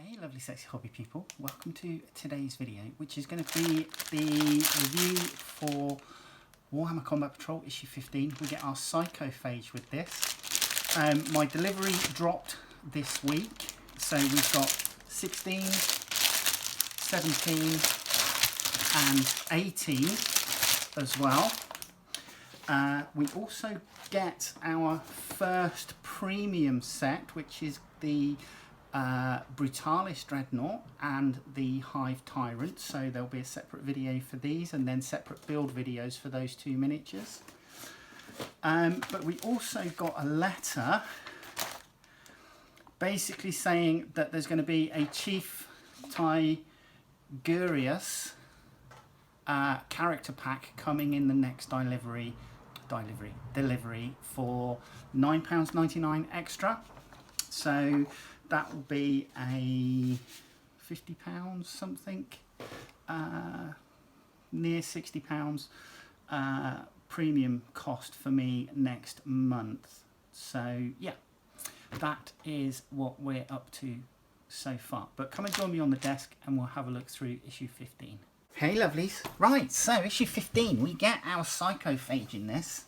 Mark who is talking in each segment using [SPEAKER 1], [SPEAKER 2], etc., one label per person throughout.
[SPEAKER 1] Hey lovely sexy hobby people, welcome to today's video, which is going to be the review for Warhammer Combat Patrol issue 15. We get our Psychophage with this. My delivery dropped this week, so we've got 16, 17 and 18 as well. We also get our first premium set, which is the Brutalis Dreadnought and the Hive Tyrant, so there'll be a separate video for these and then separate build videos for those two miniatures. But we also got a letter basically saying that there's going to be a Chief Tigurius character pack coming in the next delivery for £9.99 extra. So that will be a £50 something, near £60 premium cost for me next month. So yeah, that is what we're up to so far. But come and join me on the desk and we'll have a look through issue 15. Hey lovelies, right, so issue 15, we get our Psychophage in this.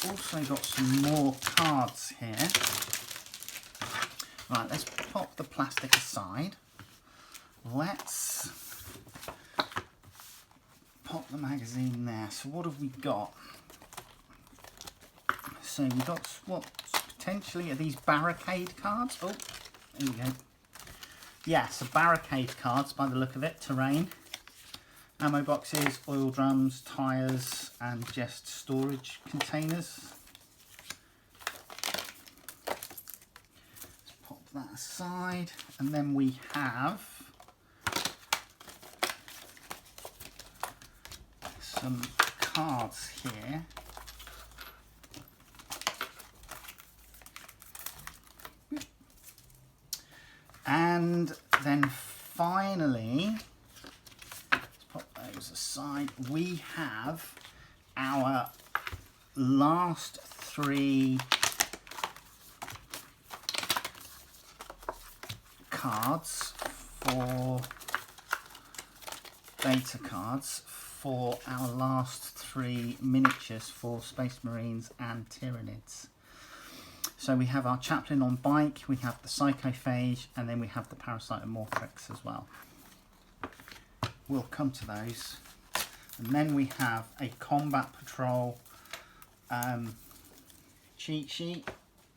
[SPEAKER 1] Also got some more cards here. Right, let's pop the plastic aside. Let's pop the magazine there. So what have we got? So we've got what potentially are these barricade cards. Oh, there we go. Yeah, so barricade cards by the look of it. Terrain. Ammo boxes, oil drums, tyres and just storage containers. Let's pop that aside, and then we have some cards here. And then finally, aside, we have our last three cards for beta cards for our last three miniatures for Space Marines and Tyranids. So we have our Chaplain on bike, we have the Psychophage, and then we have the Parasite and Mortrex as well. We'll come to those. And then we have a Combat Patrol cheat sheet,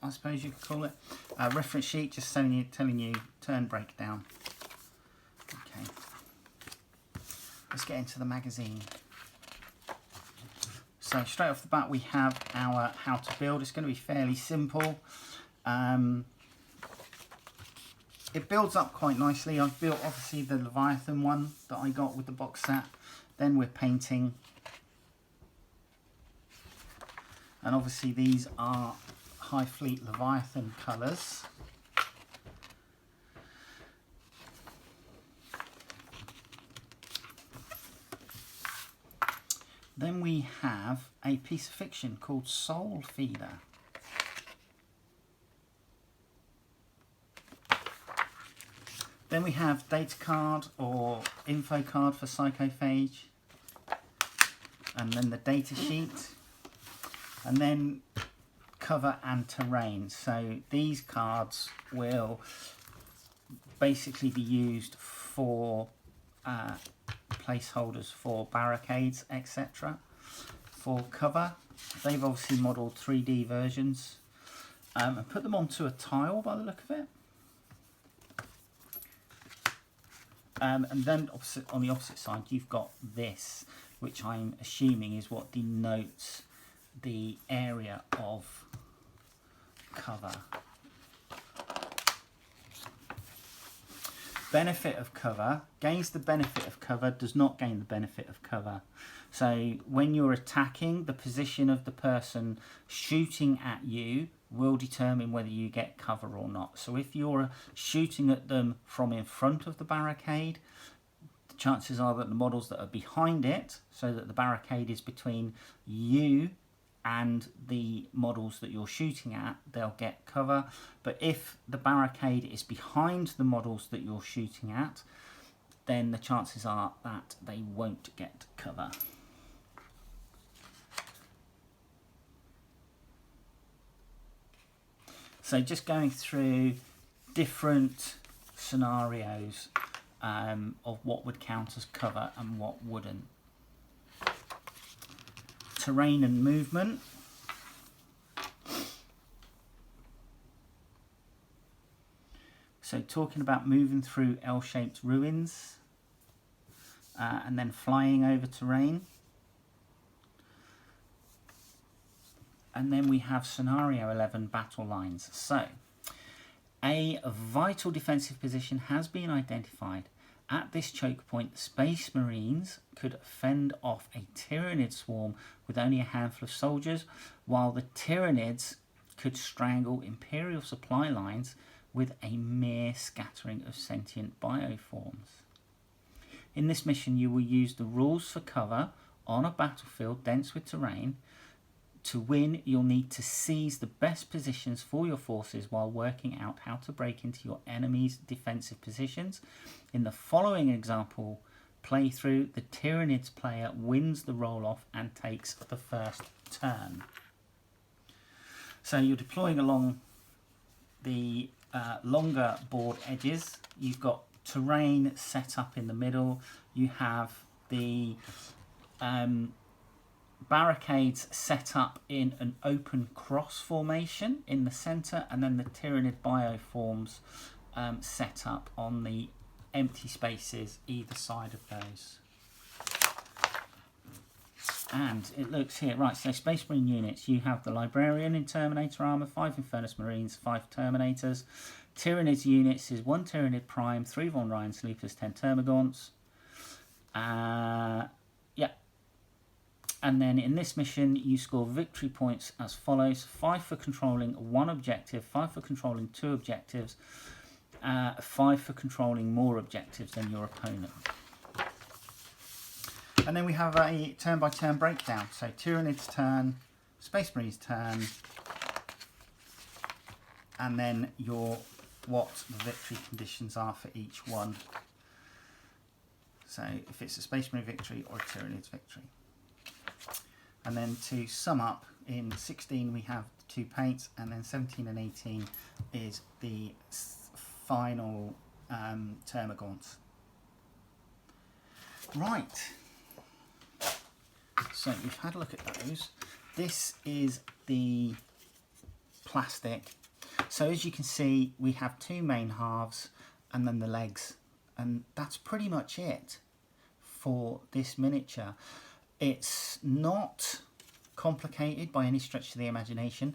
[SPEAKER 1] I suppose you could call it. Reference sheet, just telling you turn breakdown. Okay. Let's get into the magazine. So straight off the bat we have our how to build. It's going to be fairly simple. It builds up quite nicely. I've built obviously the Leviathan one that I got with the box set. Then we're painting. And obviously these are High Fleet Leviathan colours. Then we have a piece of fiction called Soul Feeder. Then we have data card or info card for Psychophage, and then the data sheet, and then cover and terrain. So these cards will basically be used for placeholders for barricades, etc. For cover, they've obviously modelled 3D versions and put them onto a tile by the look of it. And then on the opposite side you've got this, which I'm assuming is what denotes the area of cover. Benefit of cover, gains the benefit of cover, does not gain the benefit of cover. So when you're attacking, the position of the person shooting at you will determine whether you get cover or not. So if you're shooting at them from in front of the barricade, the chances are that the models that are behind it, so that the barricade is between you and the models that you're shooting at, they'll get cover. But if the barricade is behind the models that you're shooting at, then the chances are that they won't get cover. So just going through different scenarios of what would count as cover and what wouldn't. Terrain and movement. So talking about moving through L-shaped ruins and then flying over terrain. And then we have scenario 11, battle lines. So a vital defensive position has been identified. At this choke point, the Space Marines could fend off a Tyranid swarm with only a handful of soldiers, while the Tyranids could strangle Imperial supply lines with a mere scattering of sentient bioforms. In this mission, you will use the rules for cover on a battlefield dense with terrain. To win, you'll need to seize the best positions for your forces while working out how to break into your enemy's defensive positions. In the following example playthrough, the Tyranids player wins the roll-off and takes the first turn. So you're deploying along the longer board edges. You've got terrain set up in the middle. You have the barricades set up in an open cross formation in the centre, and then the Tyranid bioforms set up on the empty spaces either side of those. And it looks here, right, so Space Marine units, you have the Librarian in Terminator armour, 5 Infernus Marines, 5 Terminators. Tyranids units is 1 Tyranid Prime, 3 Von Ryan Sleepers, 10 Termagants. Yeah. And then in this mission, you score victory points as follows: 5 for controlling 1 objective, 5 for controlling 2 objectives, 5 for controlling more objectives than your opponent. And then we have a turn-by-turn breakdown. So Tyranid's turn, Space Marine's turn, and then what the victory conditions are for each one. So if it's a Space Marine victory or a Tyranid's victory. And then to sum up, in 16 we have 2 paints, and then 17 and 18 is the final termagants. Right. So we've had a look at those. This is the plastic. So as you can see, we have 2 main halves and then the legs, and that's pretty much it for this miniature. It's not complicated by any stretch of the imagination.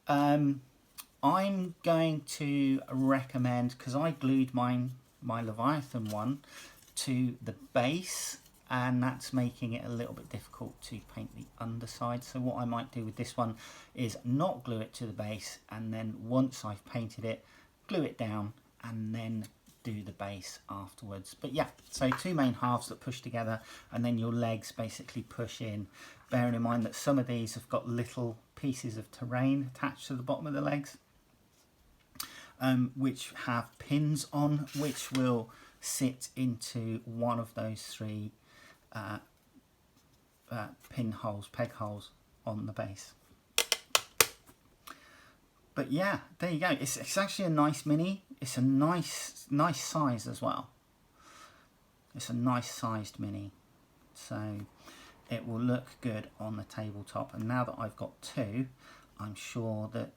[SPEAKER 1] I'm going to recommend, because I glued my Leviathan one to the base, and that's making it a little bit difficult to paint the underside. So what I might do with this one is not glue it to the base, and then once I've painted it, glue it down and then do the base afterwards. But yeah, so 2 main halves that push together, and then your legs basically push in, bearing in mind that some of these have got little pieces of terrain attached to the bottom of the legs, which have pins on, which will sit into one of those 3 pin holes, peg holes on the base. But yeah, there you go. It's actually a nice mini. It's a nice size as well. It's a nice sized mini, so it will look good on the tabletop. And now that I've got 2, I'm sure that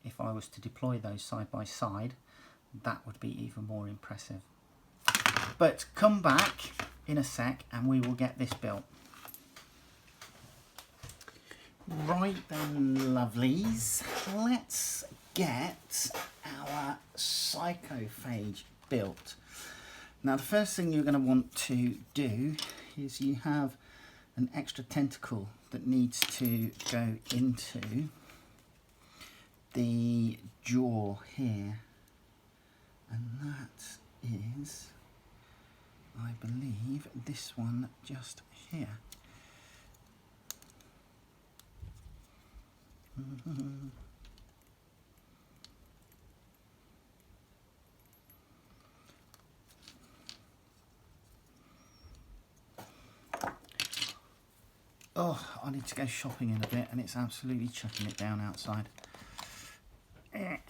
[SPEAKER 1] if I was to deploy those side by side, that would be even more impressive. But come back in a sec and we will get this built. Right then, lovelies, let's get our Psychophage built. Now the first thing you're going to want to do is you have an extra tentacle that needs to go into the jaw here, and that is, I believe, this one just here. Oh, I need to go shopping in a bit, and it's absolutely chucking it down outside. Okay,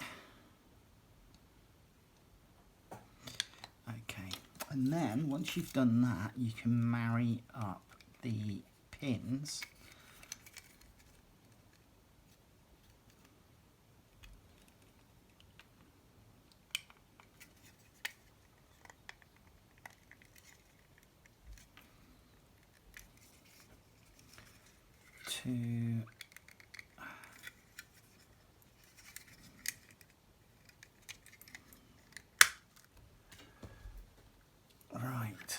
[SPEAKER 1] and then once you've done that, you can marry up the pins to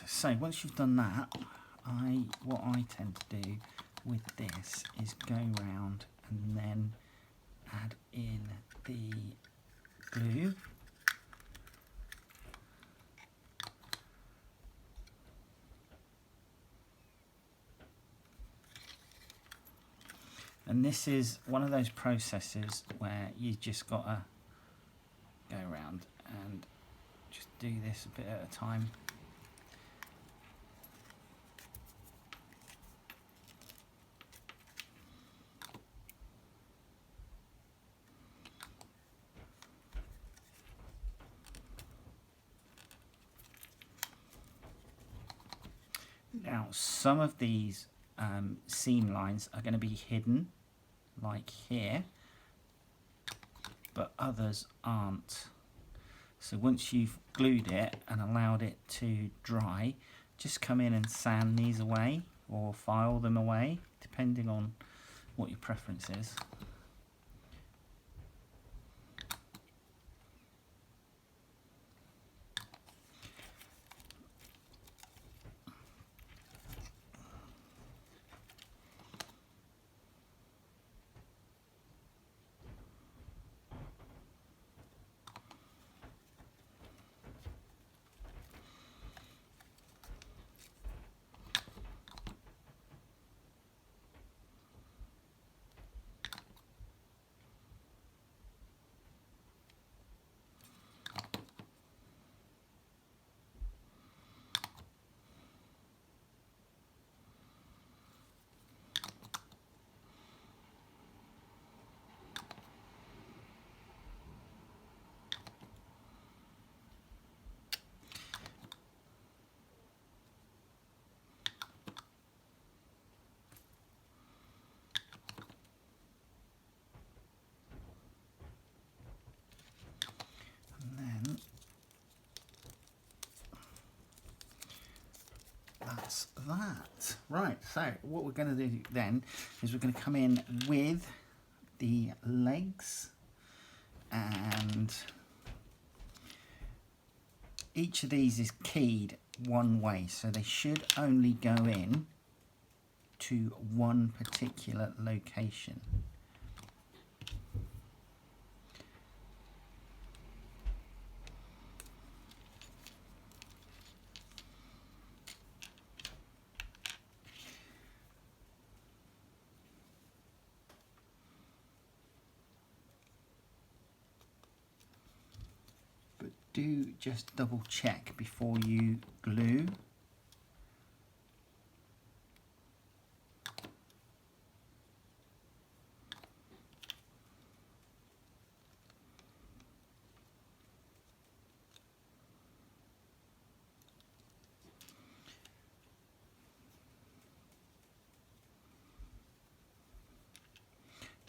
[SPEAKER 1] so once you've done that, what I tend to do with this is go round and then add in the glue. And this is one of those processes where you just got to go around and just do this a bit at a time. Now, some of these seam lines are going to be hidden, like here, but others aren't. So once you've glued it and allowed it to dry, just come in and sand these away or file them away, depending on what your preference is. That's that. Right, so what we're going to do then is we're going to come in with the legs, and each of these is keyed one way, so they should only go in to one particular location. Do just double check before you glue.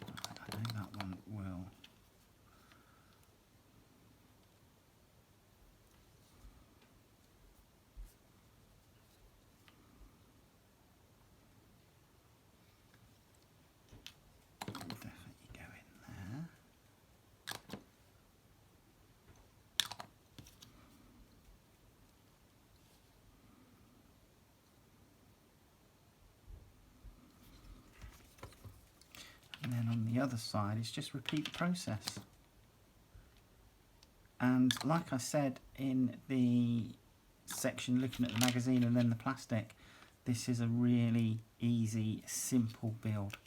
[SPEAKER 1] I think that one will. And then on the other side, it's just repeat the process. And like I said in the section looking at the magazine and then the plastic, this is a really easy, simple build.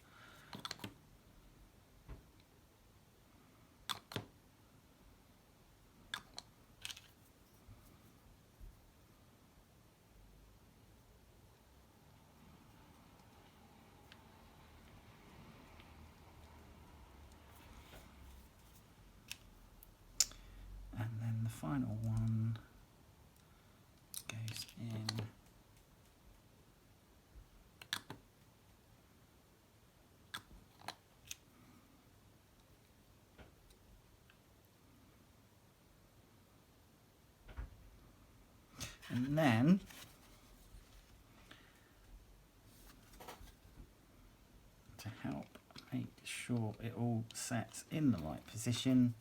[SPEAKER 1] final one goes in. And then to help make sure it all sets in the right position,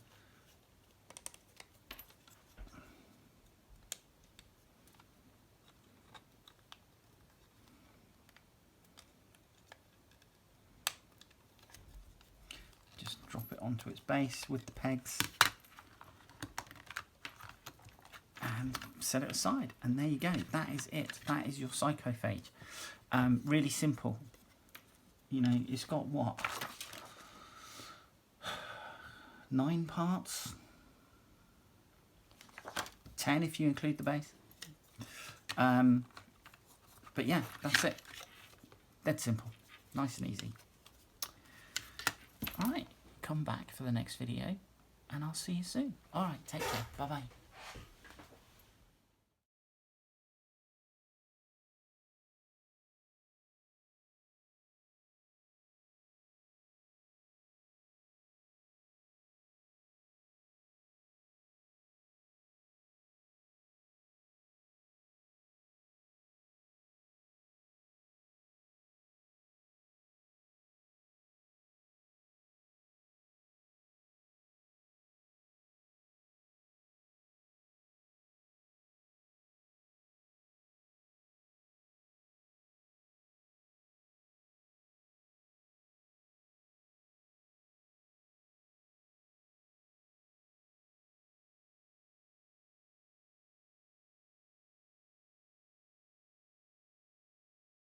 [SPEAKER 1] just drop it onto its base with the pegs and set it aside, and there you go. That is it. That is your Psychophage. Really simple. You know, it's got what, 9 parts, 10 if you include the base. But yeah, that's it. Dead simple, nice and easy. All right, come back for the next video, and I'll see you soon. All right, take care. Bye bye.